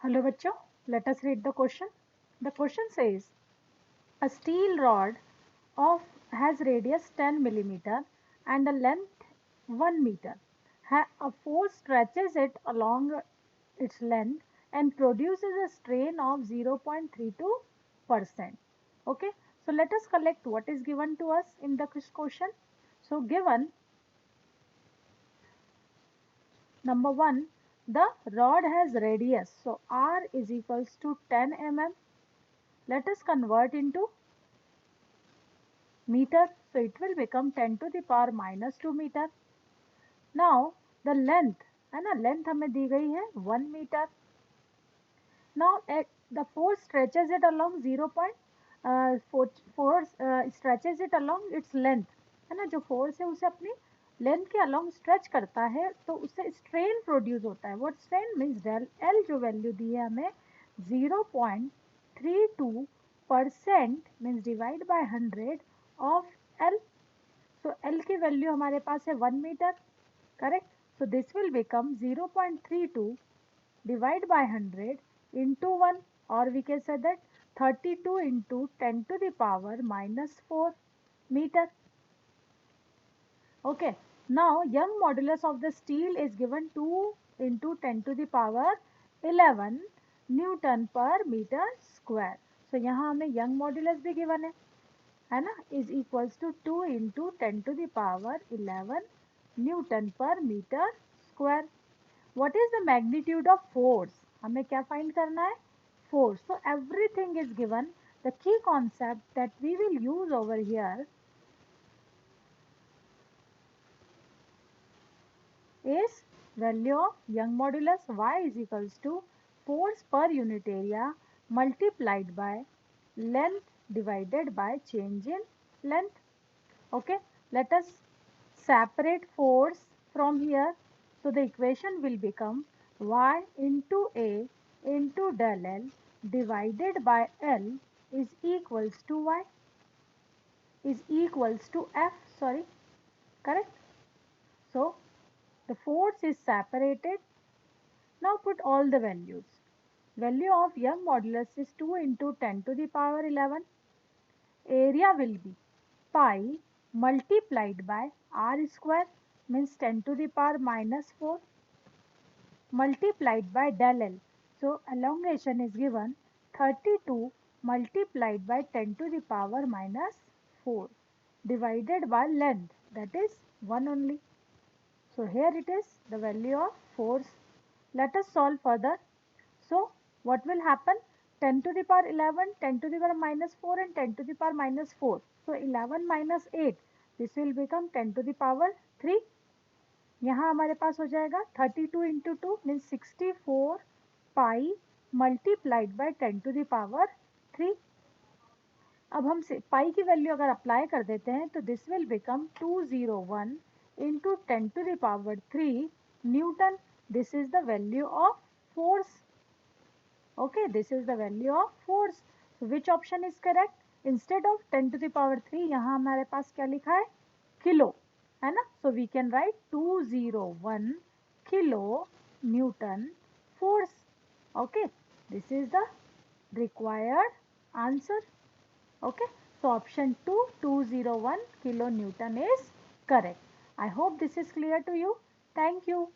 Hello bachcho, let us read the question. The question says a steel rod of has radius 10 millimeter and a length 1 meter. A force stretches it along its length and produces a strain of 0.32%. Okay, so let us collect what is given to us in the question. So given number 1, the rod has radius, so R is equals to 10 mm. Let us convert into meter, so it will become 10 to the power minus 2 meter. Now the length है ना, length हमें दी गई है 1 meter. Now the force stretches it along 0.4 stretches it along its length, है ना, जो force है उसे अपनी लेंथ के along stretch करता है तो उससे strain produce होता है. What strain means del L जो value दी है हमें 0.32% means divide by 100 of L. So L की value हमारे पास है 1 meter, correct? So this will become 0.32 divide by 100 into 1, or we can say that 32 into 10 to the power minus 4 meter. Okay, now Young modulus of the steel is given 2 into 10 to the power 11 Newton per meter square. So यहाँ हमें Young modulus भी given है ना, is equals to 2 into 10 to the power 11 Newton per meter square. What is the magnitude of force? हमें क्या find करना है? Force. So everything is given. The key concept that we will use over here is value of Young modulus Y is equals to force per unit area multiplied by length divided by change in length. Okay, let us separate force from here. So the equation will become Y into A into del L divided by L is equals to Y is equals to F, sorry, correct? So the force is separated. Now put all the values. Value of Young modulus is 2 into 10 to the power 11. Area will be pi multiplied by r square means 10 to the power minus 4 multiplied by del L. So elongation is given 32 multiplied by 10 to the power minus 4 divided by length, that is 1 only. So here it is the value of force. Let us solve further. So what will happen? 10 to the power 11, 10 to the power minus 4 and 10 to the power minus 4. So 11 minus 8, this will become 10 to the power 3. यहाँ हमारे पास हो जाएगा 32 into 2 means 64 pi multiplied by 10 to the power 3. अब हम पाई की value अगर apply कर देते हैं तो this will become 201 into 10 to the power 3 Newton. This is the value of force. Okay, this is the value of force. So which option is correct? Instead of 10 to the power 3 यहाँ हमारे पास क्या लिखा है? Kilo, है ना? So we can write 201 kilo Newton force. Okay, this is the required answer. Okay, so option 2, 201 kilo Newton is correct. I hope this is clear to you. Thank you.